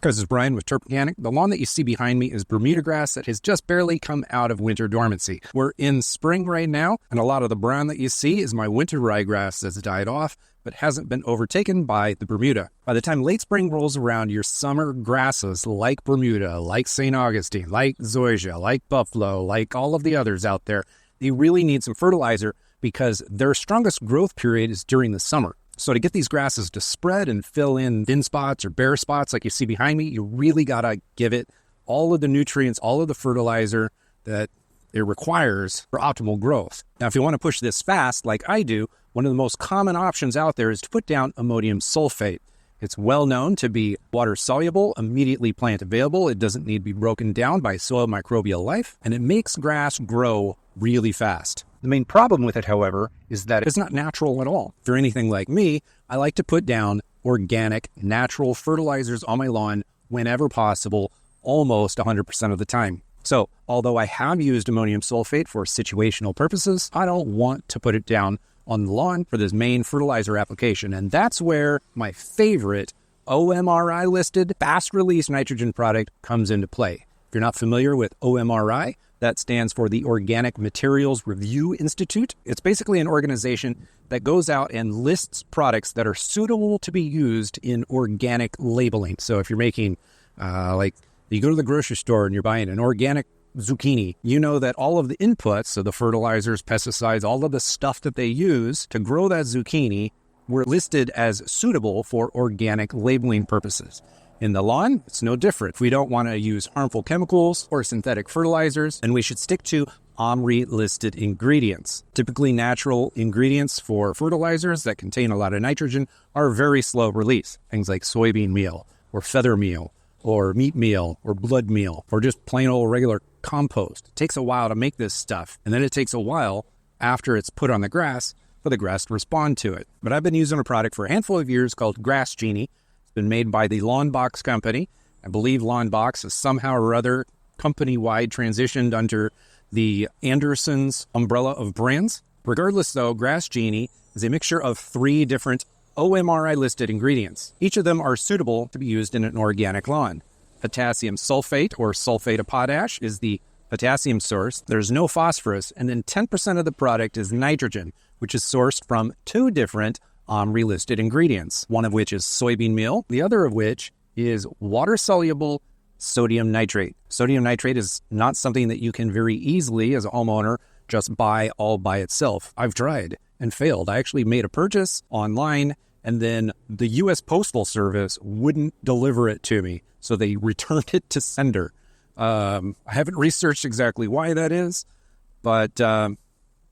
Because it's Brian with Turp Organic. The lawn that you see behind me is Bermuda grass that has just barely come out of winter dormancy. We're in spring right now, and a lot of the brown that you see is my winter ryegrass that's died off, but hasn't been overtaken by the Bermuda. By the time late spring rolls around, your summer grasses like Bermuda, like St. Augustine, like zoysia, like buffalo, like all of the others out there, they really need some fertilizer because their strongest growth period is during the summer. So to get these grasses to spread and fill in thin spots or bare spots like you see behind me, you really got to give it all of the nutrients, all of the fertilizer that it requires for optimal growth. Now, if you want to push this fast like I do, one of the most common options out there is to put down ammonium sulfate. It's well known to be water soluble, immediately plant available. It doesn't need to be broken down by soil microbial life, and it makes grass grow really fast. The main problem with it, however, is that it's not natural at all. If you're anything like me, I like to put down organic, natural fertilizers on my lawn whenever possible, almost 100% of the time. So, although I have used ammonium sulfate for situational purposes, I don't want to put it down on the lawn for this main fertilizer application. And that's where my favorite OMRI listed fast-release nitrogen product comes into play. If you're not familiar with OMRI, that stands for the Organic Materials Review Institute. It's basically an organization that goes out and lists products that are suitable to be used in organic labeling. So if you're making, you go to the grocery store and you're buying an organic zucchini, you know that all of the inputs, so the fertilizers, pesticides, all of the stuff that they use to grow that zucchini were listed as suitable for organic labeling purposes. In the lawn, it's no different. If we don't want to use harmful chemicals or synthetic fertilizers, then we should stick to OMRI listed ingredients. Typically, natural ingredients for fertilizers that contain a lot of nitrogen are very slow release. Things like soybean meal or feather meal or meat meal or blood meal or just plain old regular compost. It takes a while to make this stuff, and then it takes a while after it's put on the grass for the grass to respond to it. But I've been using a product for a handful of years called Grass Genie. Been made by the Lawn Box company. I believe Lawn Box is somehow or other company-wide transitioned under the Anderson's umbrella of brands. Regardless, though, Grass Genie is a mixture of 3 different OMRI-listed ingredients. Each of them are suitable to be used in an organic lawn. Potassium sulfate, or sulfate of potash, is the potassium source. There's no phosphorus, and then 10% of the product is nitrogen, which is sourced from 2 different OMRI-listed ingredients, one of which is soybean meal, the other of which is water-soluble sodium nitrate. Sodium nitrate is not something that you can very easily, as a homeowner, just buy all by itself. I've tried and failed. I actually made a purchase online, and then the U.S. Postal Service wouldn't deliver it to me, so they returned it to sender. I haven't researched exactly why that is, but I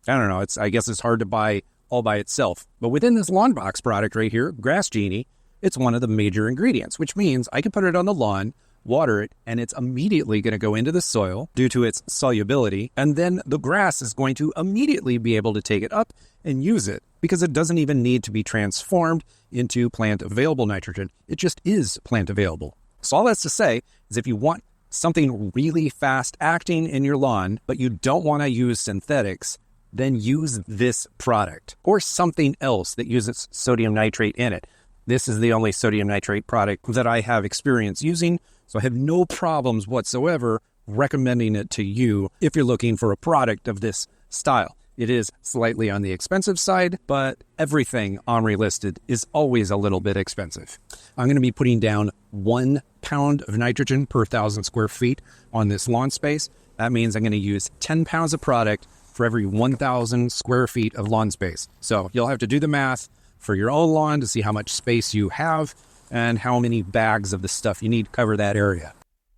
don't know. I guess it's hard to buy all by itself. But within this Lawn Box product right here, Grass Genie, it's one of the major ingredients, which means I can put it on the lawn, water it, and it's immediately going to go into the soil due to its solubility, and then the grass is going to immediately be able to take it up and use it because it doesn't even need to be transformed into plant-available nitrogen. It just is plant-available. So all that's to say is if you want something really fast-acting in your lawn, but you don't want to use synthetics, then use this product or something else that uses sodium nitrate in it. This is the only sodium nitrate product that I have experience using, so I have no problems whatsoever recommending it to you if you're looking for a product of this style. It is slightly on the expensive side, but everything OMRI listed is always a little bit expensive. I'm going to be putting down 1 pound of nitrogen per 1,000 square feet on this lawn space. That means I'm going to use 10 pounds of product for every 1,000 square feet of lawn space. So you'll have to do the math for your own lawn to see how much space you have and how many bags of the stuff you need to cover that area.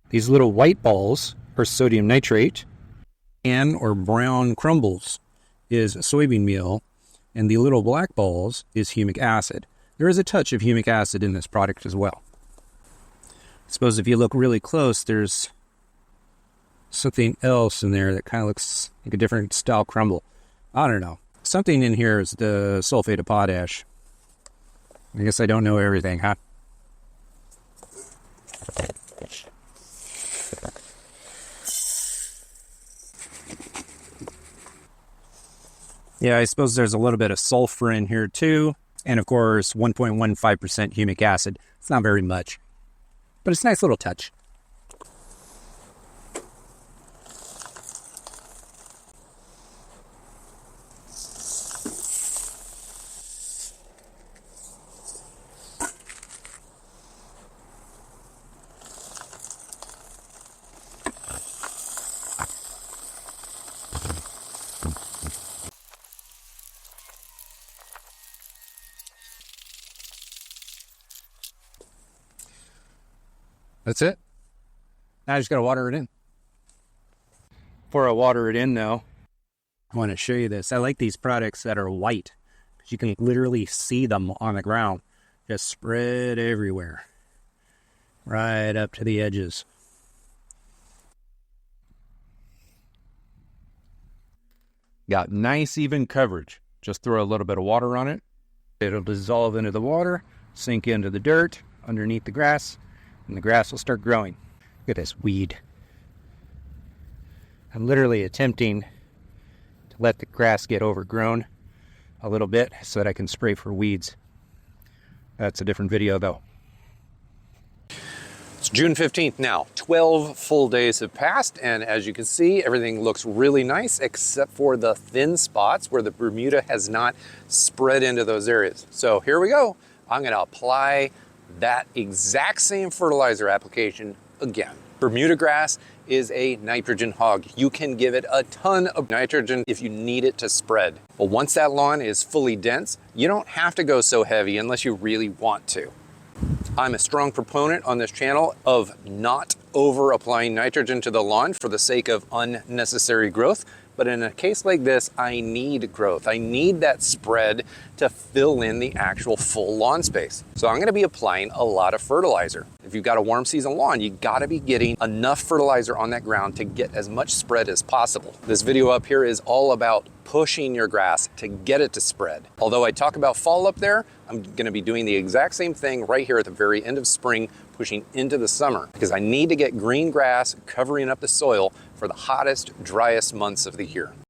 These little white balls are sodium nitrate, and or brown crumbles is soybean meal, and the little black balls is humic acid. There is a touch of humic acid in this product as well. I suppose if you look really close, there's something else in there that kind of looks like a different style crumble. I don't know. Something in here is the sulfate of potash. I guess I don't know everything, huh? Yeah, I suppose there's a little bit of sulfur in here too. And of course, 1.15% humic acid. It's not very much. but it's a nice little touch. That's it. Now I just got to water it in. Before I water it in, though, I want to show you this. I like these products that are white, because you can literally see them on the ground, just spread everywhere, right up to the edges. Got nice even coverage. Just throw a little bit of water on it. It'll dissolve into the water, sink into the dirt underneath the grass, and the grass will start growing. Look at this weed. I'm literally attempting to let the grass get overgrown a little bit so that I can spray for weeds. That's a different video though. It's June 15th now. 12 full days have passed, and as you can see, everything looks really nice except for the thin spots where the Bermuda has not spread into those areas. So here we go. I'm going to apply that exact same fertilizer application again. Bermuda grass is a nitrogen hog. You can give it a ton of nitrogen if you need it to spread. But once that lawn is fully dense, you don't have to go so heavy unless you really want to. I'm a strong proponent on this channel of not over applying nitrogen to the lawn for the sake of unnecessary growth. But in a case like this, I need growth. I need that spread to fill in the actual full lawn space. So I'm gonna be applying a lot of fertilizer. If you've got a warm season lawn, you gotta be getting enough fertilizer on that ground to get as much spread as possible. This video up here is all about pushing your grass to get it to spread. Although I talk about fall up there, I'm gonna be doing the exact same thing right here at the very end of spring, pushing into the summer, because I need to get green grass covering up the soil for the hottest, driest months of the year.